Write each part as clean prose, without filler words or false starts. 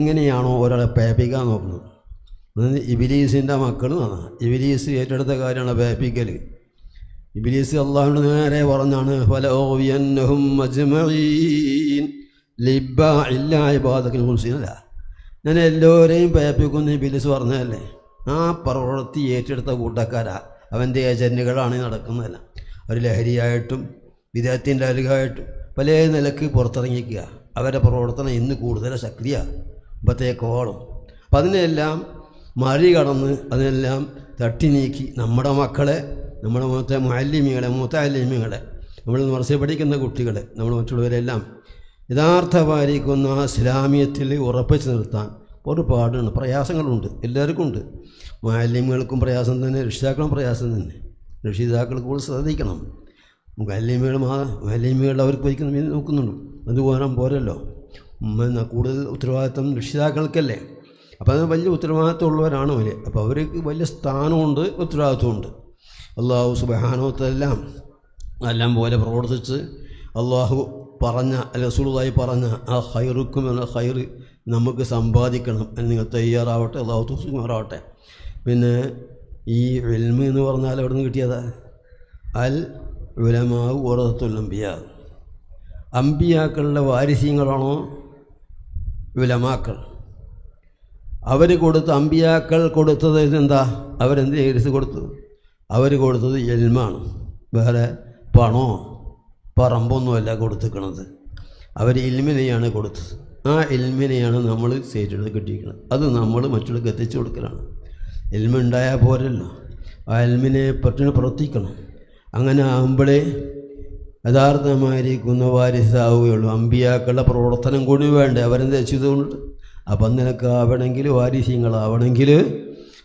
എങ്ങനെയാണോ ഒരാളെ പേപ്പിക്കാൻ നോക്കുന്നത്, ഇബിലീസിൻ്റെ മക്കൾ ഇബിലീസ് ഏറ്റെടുത്ത കാര്യമാണ് പേപ്പിക്കൽ. ഇബിലീസ് അള്ളാഹുവിൻ്റെ നേരെ പറഞ്ഞാണ് ഫലഓവിയന്നഹും അജ്മഈൻ ലിബ്ബാ ഇല്ലാ ഇബാദക്കൽ മുഹ്സിനല്ല, ഞാൻ എല്ലാവരെയും പേപ്പിക്കുന്ന ഇബിലീസ് പറഞ്ഞതല്ലേ. ആ പ്രവൃത്തി ഏറ്റെടുത്ത കൂട്ടക്കാരാ, അവൻ്റെ ഏജന്റുകളാണ് നടക്കുന്നതല്ല. അവർ ലഹരിയായിട്ടും വിദേഹത്തിൻ്റെ അലുകായിട്ടും പല നിലക്ക് പുറത്തിറങ്ങിക്കുക. അവരുടെ പ്രവർത്തനം ഇന്ന് കൂടുതൽ ശക്തിയാണ്, ഇപ്പത്തേക്കോളം. അപ്പം അതിനെല്ലാം മറികടന്ന് അതിനെല്ലാം തട്ടി നീക്കി നമ്മുടെ മക്കളെ, നമ്മുടെ മുത്തഅല്ലിമീങ്ങളെ നമ്മൾ മർസ പഠിക്കുന്ന കുട്ടികളെ, നമ്മൾ മറ്റുള്ളവരെല്ലാം യഥാർത്ഥമായിരിക്കുന്ന ഇസ്ലാമിയത്തിൽ ഉറപ്പിച്ച് നിർത്താൻ ഒരുപാടുണ്ട്, പ്രയാസങ്ങളുണ്ട്, എല്ലാവർക്കും ഉണ്ട്. മുഅല്ലിമുകൾക്കും പ്രയാസം തന്നെ, രക്ഷിതാക്കളും പ്രയാസം തന്നെ. രക്ഷിതാക്കൾ കൂടുതൽ ശ്രദ്ധിക്കണം. മുഅല്ലിമുകൾ അവർക്ക് വഹിക്കുന്ന നോക്കുന്നുണ്ട്, അതുപോലെ പോരല്ലോ. കൂടുതൽ ഉത്തരവാദിത്വം രക്ഷിതാക്കൾക്കല്ലേ. അപ്പോൾ അത് വലിയ ഉത്തരവാദിത്വമുള്ളവരാണ് അവർ. അപ്പോൾ അവർക്ക് വലിയ സ്ഥാനമുണ്ട്, ഉത്തരവാദിത്വമുണ്ട്. അള്ളാഹു സുബ്ഹാനഹു വ തആല എല്ലാം പോലെ പ്രവർത്തിച്ച് അള്ളാഹു പറഞ്ഞ റസൂലുള്ളാഹി പറഞ്ഞ ആ ഖൈറുക്കും എന്ന ഖൈർ നമുക്ക് സമ്പാദിക്കണം എന്ന് നിങ്ങൾ തയ്യാറാവട്ടെ. അള്ളാഹു തൗഫീഖാവട്ടെ. പിന്നെ ഈ ഇൽമ് എന്ന് പറഞ്ഞാൽ എവിടെ നിന്ന് കിട്ടിയതാ? അൽ ഉലമാഉ വറസത്തുൽ അംബിയാ, അംബിയാക്കളുടെ വാരിസ്യങ്ങളാണോ ഉലമാക്കൾ? അവർ കൊടുത്ത അംബിയാക്കൾ കൊടുത്തത് ഇതെന്താ? അവരെന്ത് ഇരിസ് കൊടുത്തു? അവർ കൊടുത്തത് ഇൽമാണ്, വേറെ പണോ പറമ്പൊന്നുമല്ല കൊടുത്തിരിക്കണത്. അവർ ഇൽമിനെയാണ് കൊടുത്തത്. ആ ഇൽമിനെയാണ് നമ്മൾ സേറ്റെടുത്ത് കിട്ടിയിരിക്കുന്നത്. അത് നമ്മൾ മറ്റുള്ളവർക്ക് എത്തിച്ചു കൊടുക്കലാണ്. ഇൽമുണ്ടായാൽ പോരല്ലോ, ആ ഇൽമിനെ പറ്റി പ്രവർത്തിക്കണം. അങ്ങനെ ആകുമ്പോഴേ യഥാർത്ഥമായിരിക്കുന്ന വാരിസാവുകയുള്ളൂ. അമ്പിയാക്കളുടെ പ്രവർത്തനം കൂടി വേണ്ടേ അവരെന്താ ചെയ്തുകൊണ്ട്? അപ്പം നിനക്കാവണമെങ്കിൽ വാരിസ്യങ്ങളാവണമെങ്കിൽ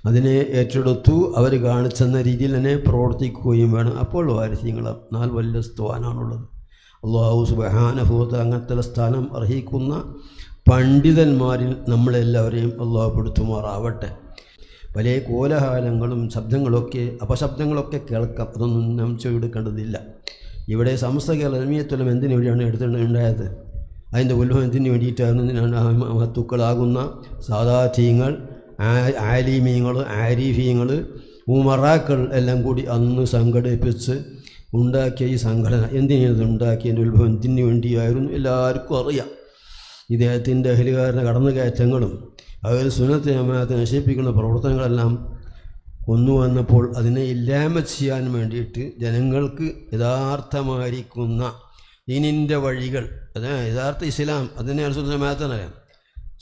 അതിനെ ഏറ്റെടുത്തു അവർ കാണിച്ചെന്ന രീതിയിൽ തന്നെ പ്രവർത്തിക്കുകയും വേണം. അപ്പോൾ വാരിസ്യങ്ങൾ എന്നാൽ വലിയ സ്ഥാനമാണുള്ളത്. അല്ലാഹു സുബ്ഹാനഹു വ തആല അങ്ങനത്തെ സ്ഥാനം അർഹിക്കുന്ന പണ്ഡിതന്മാരിൽ നമ്മളെല്ലാവരെയും അല്ലാഹു പെടുത്തുമാറാവട്ടെ. പല കോലാഹലങ്ങളും ശബ്ദങ്ങളൊക്കെ അപശബ്ദങ്ങളൊക്കെ കേൾക്കാം, അതൊന്നും നാം ചെവിയെടുക്കേണ്ടതില്ല. ഇവിടെ സമസ്ത കേരള ജമിയത്തുലമ എന്തിനു വേണ്ടിയാണ് എടുത്തിട്ടുണ്ടായത്? അതിൻ്റെ ഉത്ഭവത്തിന് വേണ്ടിയിട്ടാണ് മഹത്തുക്കളാകുന്ന സാദാത്യങ്ങൾ, ആലിമീങ്ങൾ, ആരിഫീങ്ങൾ, ഉമറാക്കൾ എല്ലാം കൂടി അന്ന് സംഘടിപ്പിച്ച് ഉണ്ടാക്കിയ ഈ സംഘടന എന്തിനാണ് ഉണ്ടാക്കിയതിൻ്റെ ഉത്ഭവം എന്തിനു വേണ്ടിയായിരുന്നു എല്ലാവർക്കും അറിയാം. ഇദ്ദേഹത്തിൻ്റെ അഹ്ലുകാരുടെ കടന്നുകയറ്റങ്ങളും അവർ സുന്നത്ത് ജമാഅത്തെ നശിപ്പിക്കുന്ന പ്രവർത്തനങ്ങളെല്ലാം കൊന്നുവന്നപ്പോൾ അതിനെ ഇല്ലായ്മ ചെയ്യാൻ വേണ്ടിയിട്ട് ജനങ്ങൾക്ക് യഥാർത്ഥമായിരിക്കുന്ന ദീനിൻ്റെ വഴികൾ, അതായത് യഥാർത്ഥ ഇസ്ലാം, അതിനെയാണ് സുന്നത്ത് ജമാഅത്ത് എന്നറിയാം.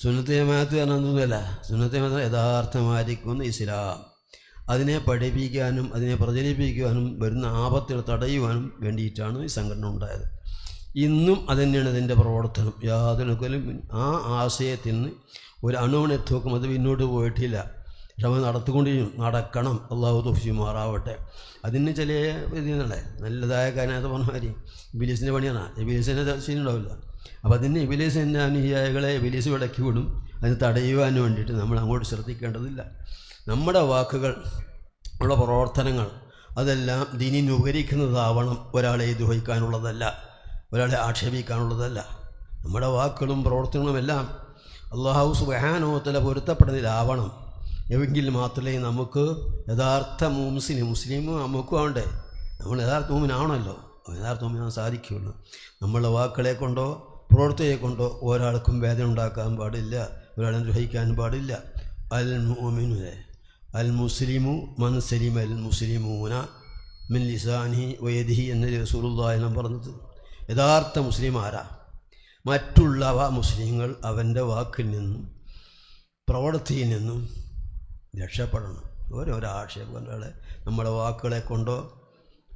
സുന്നത്ത് ജമാഅത്ത് എന്നൊന്നുമല്ല, സുന്നത്ത് ജമാഅത്ത് യഥാർത്ഥമായിരിക്കുന്ന ഇസ്ലാം അതിനെ പഠിപ്പിക്കാനും അതിനെ പ്രചരിപ്പിക്കുവാനും വരുന്ന ആപത്തുകൾ തടയുവാനും വേണ്ടിയിട്ടാണ് ഈ സംഘടന ഉണ്ടായത്. ഇന്നും അതുതന്നെയാണ് ഇതിൻ്റെ പ്രവർത്തനം. യാതൊരു ആ ആശയത്തിൽ നിന്ന് ഒരു അണുവണെത്തോക്കും അത് പിന്നോട്ട് പോയിട്ടില്ല. പക്ഷെ നടക്കണം. അള്ളാഹു തൗഫീഖാവട്ടെ. അതിന് ചില ഇതിനല്ലേ നല്ലതായ കാര്യമായിട്ട് പറഞ്ഞ കാര്യം ഇബിലീസിൻ്റെ പണിയാണ്. ഇബിലീസിൻ്റെ ശരിയുണ്ടാവില്ല. അപ്പോൾ അതിന് ഇബിലീസിൻ്റെ അനുയായികളെ ഇബിലീസ് വിടക്കി വിടും. അതിന് തടയുവാൻ വേണ്ടിയിട്ട് നമ്മൾ അങ്ങോട്ട് ശ്രദ്ധിക്കേണ്ടതില്ല. നമ്മുടെ വാക്കുകൾ, നമ്മുടെ പ്രവർത്തനങ്ങൾ അതെല്ലാം ദീനിന് ഉപകരിക്കുന്നതാവണം. ഒരാളെ ദ്രോഹിക്കാനുള്ളതല്ല, ഒരാളെ ആക്ഷേപിക്കാനുള്ളതല്ല. നമ്മുടെ വാക്കുകളും പ്രവർത്തനങ്ങളുമെല്ലാം അല്ലാഹു സുബ്ഹാനഹു വ തആല പൊരുത്തപ്പെടുന്നതിലാവണം. എങ്കിൽ മാത്രമേ നമുക്ക് യഥാർത്ഥ മുസ്ലിം നമുക്കും ആവണ്ടേ. നമ്മൾ യഥാർത്ഥ മൂമിനാണല്ലോ, യഥാർത്ഥ മൂമിനാൻ സാധിക്കുകയുള്ളൂ. നമ്മളെ വാക്കുകളെ കൊണ്ടോ പ്രവർത്തിയെ കൊണ്ടോ ഒരാൾക്കും വേദന ഉണ്ടാക്കാൻ പാടില്ല, ഒരാളെ ദ്രോഹിക്കാൻ പാടില്ല. അൽ മുഅ്മിനു അൽ മുസ്ലിമു മൻ സലിമ അൽ മുസ്ലിമൂന മിൻ ലിസാനിഹി വയദിഹി എന്ന് റസൂലുള്ളാഹി പറഞ്ഞത്. യഥാർത്ഥ മുസ്ലിം ആരാ? മറ്റുള്ളവ മുസ്ലിങ്ങൾ അവൻ്റെ വാക്കിൽ നിന്നും പ്രവൃത്തിയിൽ നിന്നും രക്ഷപ്പെടണം. ഒരാക്ഷേപം ഒരാളെ നമ്മുടെ വാക്കുകളെ കൊണ്ടോ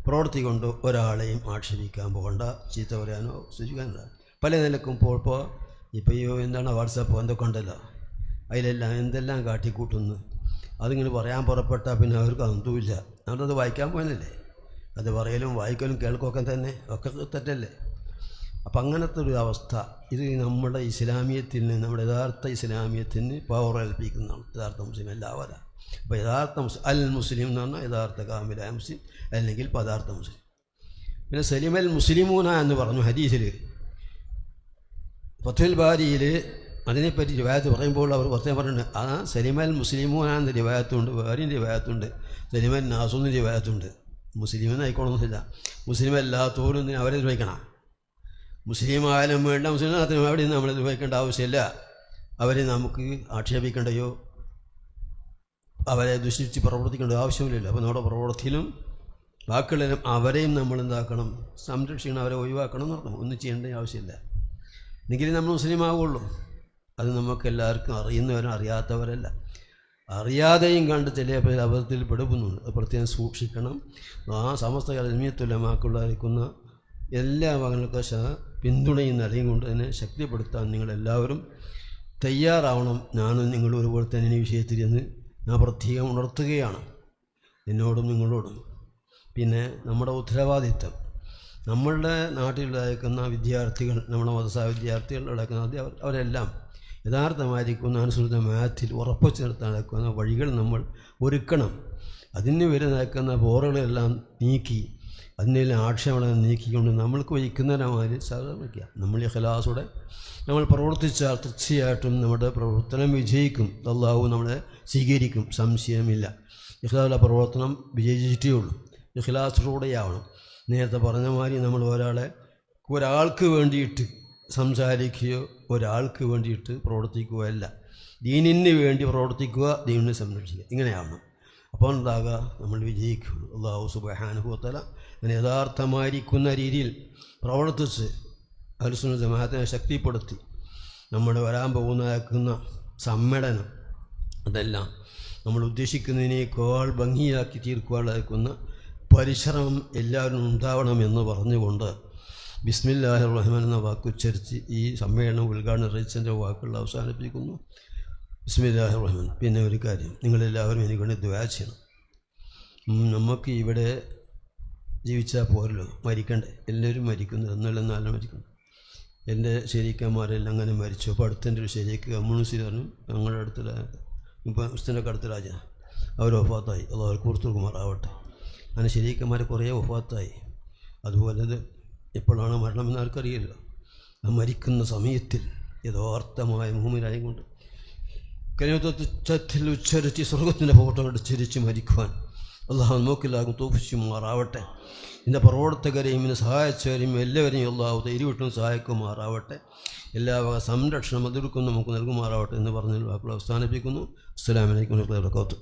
പ്രവൃത്തി കൊണ്ടോ ഒരാളെയും ആക്ഷേപിക്കാൻ പോകണ്ട, ചീത്ത പറയാനോ സൂചിക്കാനല്ല. പല നിലക്കും ഇപ്പോൾ എന്താണ് വാട്സാപ്പ് എന്തൊക്കെ ഉണ്ടല്ലോ, അതിലെല്ലാം എന്തെല്ലാം കാട്ടിക്കൂട്ടുന്നു. അതിങ്ങനെ പറയാൻ പുറപ്പെട്ടാൽ പിന്നെ അവർക്ക് അന്തവുമില്ല. നമ്മളത് വായിക്കാൻ പോയതല്ലേ, അത് പറയലും വായിക്കലും കേൾക്കൊക്കെ തന്നെ ഒക്കെ തെറ്റല്ലേ. അപ്പം അങ്ങനത്തെ ഒരു അവസ്ഥ ഇത് നമ്മുടെ ഇസ്ലാമിയത്തിന്, നമ്മുടെ യഥാർത്ഥ ഇസ്ലാമിയത്തിന് പവർ ഏൽപ്പിക്കുന്നതാണ്. യഥാർത്ഥ മുസ്ലിം എല്ലാവരും. അപ്പോൾ യഥാർത്ഥ അൽ മുസ്ലിം എന്ന് പറഞ്ഞാൽ യഥാർത്ഥ കാമിലായ മുസ്ലിം, അല്ലെങ്കിൽ പദാർത്ഥ മുസ്ലിം. പിന്നെ സലിമൽ മുസ്ലിമൂന എന്ന് പറഞ്ഞു ഹദീസിൽ. ഫത്തുൽ ബാരിയിൽ അതിനെപ്പറ്റി റിവായത്ത് പറയുമ്പോൾ അവർ പ്രത്യേകം പറഞ്ഞിട്ടുണ്ട്, ആ സലിമൽ മുസ്ലിമൂനാണെന്ന് റിവായത്തുണ്ട്, വേറെയും റിവായത്തുണ്ട്, സലിമൽ നാസൂന്ന് റിവായത്തുണ്ട്. മുസ്ലിമെന്നായിക്കോണമെന്നില്ല, മുസ്ലിമല്ലാത്തവരും അവരെ നിർവഹിക്കണം. മുസ്ലിം ആയാലും വേണ്ട, മുസ്ലിം അവിടെ നിന്ന് നമ്മൾ നിർവഹിക്കേണ്ട ആവശ്യമില്ല. അവരെ നമുക്ക് ആക്ഷേപിക്കേണ്ടയോ അവരെ ദുഷിച്ച് പ്രവർത്തിക്കേണ്ട ആവശ്യമില്ലല്ലോ. അപ്പോൾ നമ്മുടെ പ്രവൃത്തിയിലും ബാക്കിയുള്ളവരും അവരെയും നമ്മൾ എന്താക്കണം, സംരക്ഷിക്കണം, അവരെ ഒഴിവാക്കണം എന്നർത്ഥം. ഒന്നും ചെയ്യേണ്ട ആവശ്യമില്ല. എങ്കിലും നമ്മൾ മുസ്ലിം ആവുള്ളൂ. അത് നമുക്കെല്ലാവർക്കും അറിയുന്നവരും അറിയാത്തവരല്ല. അറിയാതെയും കണ്ട് ചില അബദ്ധത്തിൽ പെടുന്നുണ്ട്. അത് പ്രത്യേകം സൂക്ഷിക്കണം. ആ സമസ്ത അൽമിയത്തുലമാക്കുള്ളായിരിക്കുന്ന എല്ലാ ഭാഗങ്ങൾക്കും പിന്തുണയും നൽകിയും കൊണ്ട് തന്നെ ശക്തിപ്പെടുത്താൻ നിങ്ങളെല്ലാവരും തയ്യാറാവണം. ഞാനും നിങ്ങളും ഒരുപോലെ തന്നെ ഈ വിഷയത്തിൽ എന്ന് ഞാൻ പ്രത്യേകം ഉണർത്തുകയാണ്, എന്നോടും നിങ്ങളോടും. പിന്നെ നമ്മുടെ ഉത്തരവാദിത്വം, നമ്മളുടെ നാട്ടിലുണ്ടായിരിക്കുന്ന വിദ്യാർത്ഥികൾ, നമ്മുടെ മദ്രസ വിദ്യാർത്ഥികൾ നടക്കുന്ന അവരെല്ലാം യഥാർത്ഥമായിരിക്കുന്ന അനുസൃത മാത്തിൽ ഉറപ്പിച്ച് നിർത്താൻ നടക്കുന്ന വഴികൾ നമ്മൾ ഒരുക്കണം. അതിന് വരെ നടക്കുന്ന ബോറുകളെല്ലാം നീക്കി, അതിനെല്ലാം ആക്ഷേപങ്ങളെ നീക്കിക്കൊണ്ട് നമ്മൾക്ക് വഹിക്കുന്നവരമാതിരി സഹകരിക്കുക. നമ്മൾ ഇഖ്ലാസോടെ നമ്മൾ പ്രവർത്തിച്ചാൽ തീർച്ചയായിട്ടും നമ്മുടെ പ്രവർത്തനം വിജയിക്കും. അല്ലാഹു നമ്മളെ സ്വീകരിക്കും, സംശയമില്ല. ഇഖ്ലാസുള്ള പ്രവർത്തനം വിജയിച്ചിട്ടേ ഉള്ളൂ. ഇഖ്ലാസിലൂടെയാവണം. നേരത്തെ പറഞ്ഞ മാതിരി നമ്മൾ ഒരാൾക്ക് വേണ്ടിയിട്ട് സംസാരിക്കുകയോ ഒരാൾക്ക് വേണ്ടിയിട്ട് പ്രവർത്തിക്കുകയല്ല, ദീനിന് വേണ്ടി പ്രവർത്തിക്കുക, ദീനിനെ സംരക്ഷിക്കുക, ഇങ്ങനെയാവണം. അപ്പോൾ ഉണ്ടാകുക നമ്മൾ വിജയിക്കും. അല്ലാഹു സുബ്ഹാനഹു വ തആല അങ്ങനെ യഥാർത്ഥമായിരിക്കുന്ന രീതിയിൽ പ്രവർത്തിച്ച് അഹ്ലുസുന്നത്ത് ജമാഅത്തിനെ ശക്തിപ്പെടുത്തി നമ്മുടെ വരാൻ പോകുന്ന സമ്മേളനം അതെല്ലാം നമ്മൾ ഉദ്ദേശിക്കുന്നതിനേക്കാൾ ഭംഗിയാക്കി തീർക്കുവാനായിരിക്കുന്ന പരിശ്രമം എല്ലാവരും ഉണ്ടാവണമെന്ന് പറഞ്ഞുകൊണ്ട് ബിസ്മില്ലാഹിർ റഹ്മാൻ എന്ന വാക്കുച്ചരിച്ച് ഈ സമ്മേളനം ഉദ്ഘാടന റീച്ചൻ്റെ വാക്കുകൾ അവസാനിപ്പിക്കുന്നു. ബിസ്മില്ലാഹിർ റഹ്മാൻ. പിന്നെ ഒരു കാര്യം, നിങ്ങളെല്ലാവരും എനിക്ക് വേണ്ടി ദുആ ചെയ്യണം. നമുക്ക് ഇവിടെ ജീവിച്ചാൽ പോരല്ലോ, മരിക്കണ്ടേ? എല്ലാവരും മരിക്കുന്നു, എന്നാലും മരിക്കുന്നു. എൻ്റെ ശരീക്കന്മാരെല്ലാം അങ്ങനെ മരിച്ചു. അപ്പോൾ അടുത്തെൻ്റെ ഒരു ശരീക്ക് കമ്മ്യൂണിസ്റ്റ് പറഞ്ഞു, ഞങ്ങളുടെ അടുത്തുള്ള മുസ്ലിൻ്റെ അടുത്ത രാജ അവർ വഫാത്തായി. അള്ളാഹു കൂർത്തുമാറാവട്ടെ. അങ്ങനെ ശരീക്കന്മാർ കുറേ വഫാത്തായി. അതുപോലെ എപ്പോഴാണ് മരണമെന്ന് ആർക്കറിയില്ല. ആ മരിക്കുന്ന സമയത്തിൽ യഥാർത്ഥമായ മുഹമ്മിനായി കൊണ്ട് കലിമത്തുൽ ഉച്ചരിച്ച് സ്വർഗത്തിൻ്റെ ഫോട്ടോ ചിരിച്ച് മരിക്കുവാൻ അള്ളാഹു നോക്കില്ലാകും തോഫിച്ചുമാറാവട്ടെ. ഇതിൻ്റെ പ്രവർത്തകരെയും ഇതിനെ സഹായിച്ചവരെയും എല്ലാവരെയും അള്ളാഹു തിരിവിട്ടും സഹായിക്കുമാറാവട്ടെ. എല്ലാ വക സംരക്ഷണം അതിർക്കും നമുക്ക് നൽകുമാറാവട്ടെ എന്ന് പറഞ്ഞ് വാക്കുകൾ അവസാനിപ്പിക്കുന്നു. അസ്സലാമു അലൈക്കും വറഹ്മത്തുള്ളാഹി വബറകാതുഹു.